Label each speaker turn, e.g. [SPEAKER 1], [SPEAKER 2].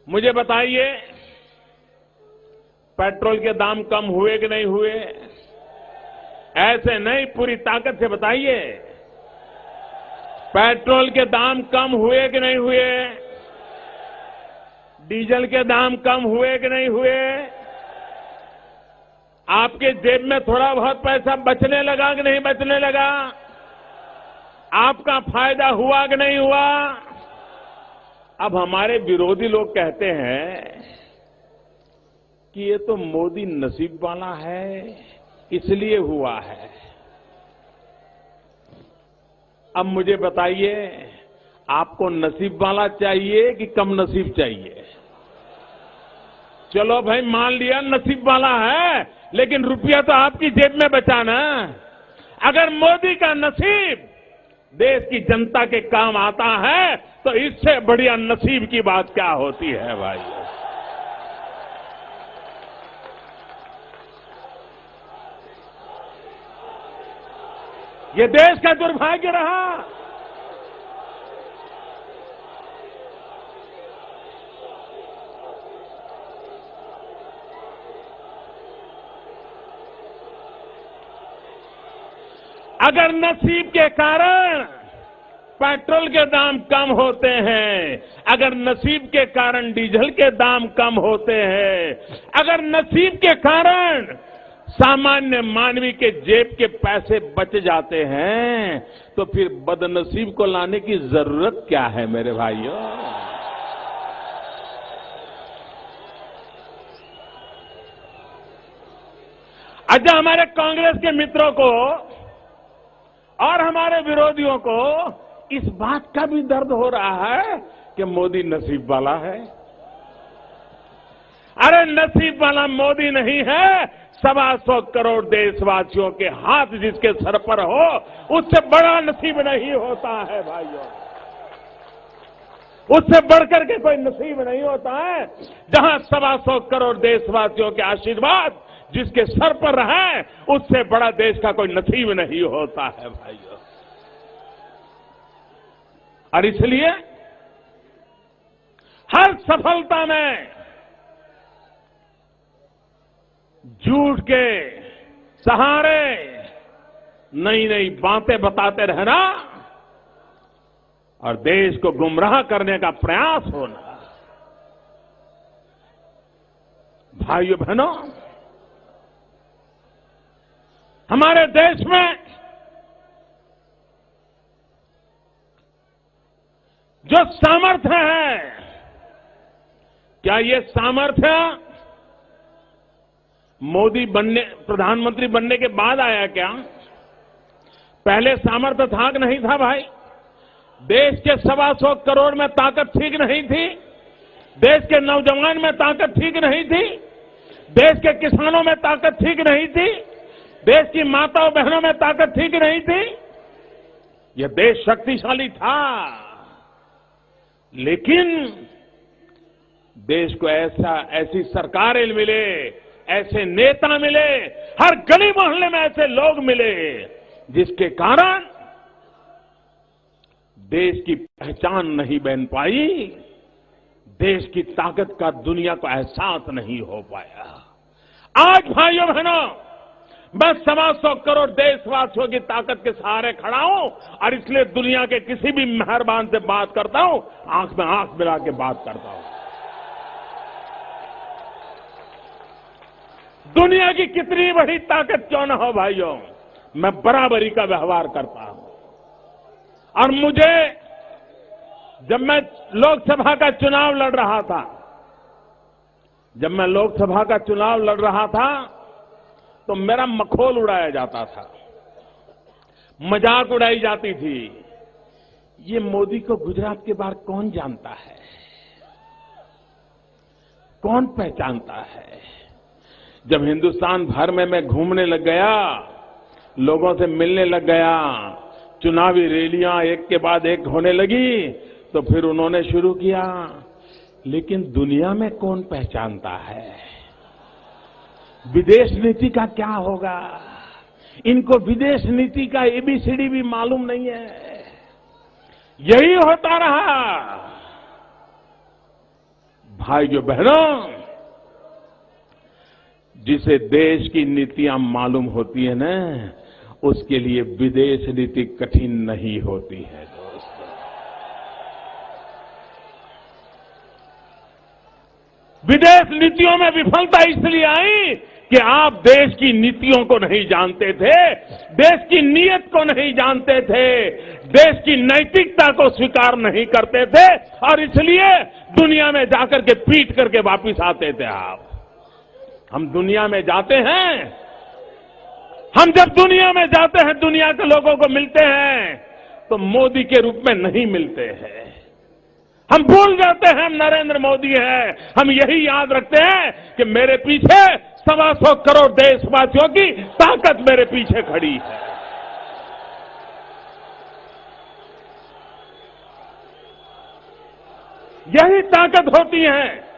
[SPEAKER 1] मुझे बताइए, पेट्रोल के दाम कम हुए कि नहीं हुए? ऐसे नहीं, पूरी ताकत से बताइए, पेट्रोल के दाम कम हुए कि नहीं हुए? डीजल के दाम कम हुए कि नहीं हुए? आपके जेब में थोड़ा बहुत पैसा बचने लगा कि नहीं बचने लगा? आपका फायदा हुआ कि नहीं हुआ? अब हमारे विरोधी लोग कहते हैं कि ये तो मोदी नसीब वाला है, इसलिए हुआ है। अब मुझे बताइए, आपको नसीब वाला चाहिए कि कम नसीब चाहिए? चलो भाई, मान लिया नसीब वाला है, लेकिन रुपया तो आपकी जेब में बचा ना। अगर मोदी का नसीब देश की जनता के काम आता है तो इससे बढ़िया नसीब की बात क्या होती है भाई? ये देश का दुर्भाग्य रहा। अगर नसीब के कारण पेट्रोल के दाम कम होते हैं, अगर नसीब के कारण डीजल के दाम कम होते हैं, अगर नसीब के कारण सामान्य मानवी के जेब के पैसे बच जाते हैं, तो फिर बदनसीब को लाने की जरूरत क्या है मेरे भाइयों? अच्छा, हमारे कांग्रेस के मित्रों को और हमारे विरोधियों को इस बात का भी दर्द हो रहा है कि मोदी नसीब वाला है। अरे नसीब वाला मोदी नहीं है, 125 करोड़ देशवासियों के हाथ जिसके सर पर हो, उससे बड़ा नसीब नहीं होता है भाइयों। उससे बढ़कर के कोई नसीब नहीं होता है। जहां 125 करोड़ देशवासियों के आशीर्वाद जिसके सर पर रहे, उससे बड़ा देश का कोई नसीब नहीं होता है भाइयों। और इसलिए हर सफलता में झूठ के सहारे नई नई बातें बताते रहना और देश को गुमराह करने का प्रयास होना। भाइयों बहनों, हमारे देश में जो सामर्थ्य है, क्या ये सामर्थ्य मोदी प्रधानमंत्री बनने के बाद आया क्या? पहले सामर्थ्य था कि नहीं था भाई? देश के 125 करोड़ में ताकत ठीक नहीं थी? देश के नौजवान में ताकत ठीक नहीं थी? देश के किसानों में ताकत ठीक नहीं थी? देश की माताओं बहनों में ताकत ठीक नहीं थी? यह देश शक्तिशाली था, लेकिन देश को ऐसी सरकारें मिले, ऐसे नेता मिले, हर गली मोहल्ले में ऐसे लोग मिले, जिसके कारण देश की पहचान नहीं बन पाई, देश की ताकत का दुनिया को एहसास नहीं हो पाया। आज भाइयों बहनों, मैं 125 करोड़ देशवासियों की ताकत के सहारे खड़ा हूं और इसलिए दुनिया के किसी भी मेहरबान से बात करता हूं, आंख में आंख मिला के बात करता हूं। दुनिया की कितनी बड़ी ताकत क्यों न हो भाइयों, मैं बराबरी का व्यवहार करता हूं। और मुझे, जब मैं लोकसभा का चुनाव लड़ रहा था, तो मेरा मखौल उड़ाया जाता था, मजाक उड़ाई जाती थी। ये मोदी को गुजरात के बाहर कौन जानता है, कौन पहचानता है? जब हिंदुस्तान भर में मैं घूमने लग गया, लोगों से मिलने लग गया, चुनावी रैलियां एक के बाद एक होने लगी, तो फिर उन्होंने शुरू किया, लेकिन दुनिया में कौन पहचानता है? विदेश नीति का क्या होगा? इनको विदेश नीति का एबीसीडी भी मालूम नहीं है। यही होता रहा। भाइयों बहनों, जिसे देश की नीतियां मालूम होती है ना, उसके लिए विदेश नीति कठिन नहीं होती है दोस्तों। विदेश नीतियों में विफलता इसलिए आई कि आप देश की नीतियों को नहीं जानते थे, देश की नीयत को नहीं जानते थे, देश की नैतिकता को स्वीकार नहीं करते थे, और इसलिए दुनिया में जाकर के पीट करके वापिस आते थे आप। हम दुनिया में जाते हैं, हम जब दुनिया में जाते हैं, दुनिया के लोगों को मिलते हैं, तो मोदी के रूप में नहीं मिलते हैं। हम भूल जाते हैं हम नरेंद्र मोदी हैं। हम यही याद रखते हैं कि मेरे पीछे 125 करोड़ देशवासियों की ताकत मेरे पीछे खड़ी है। यही ताकत होती है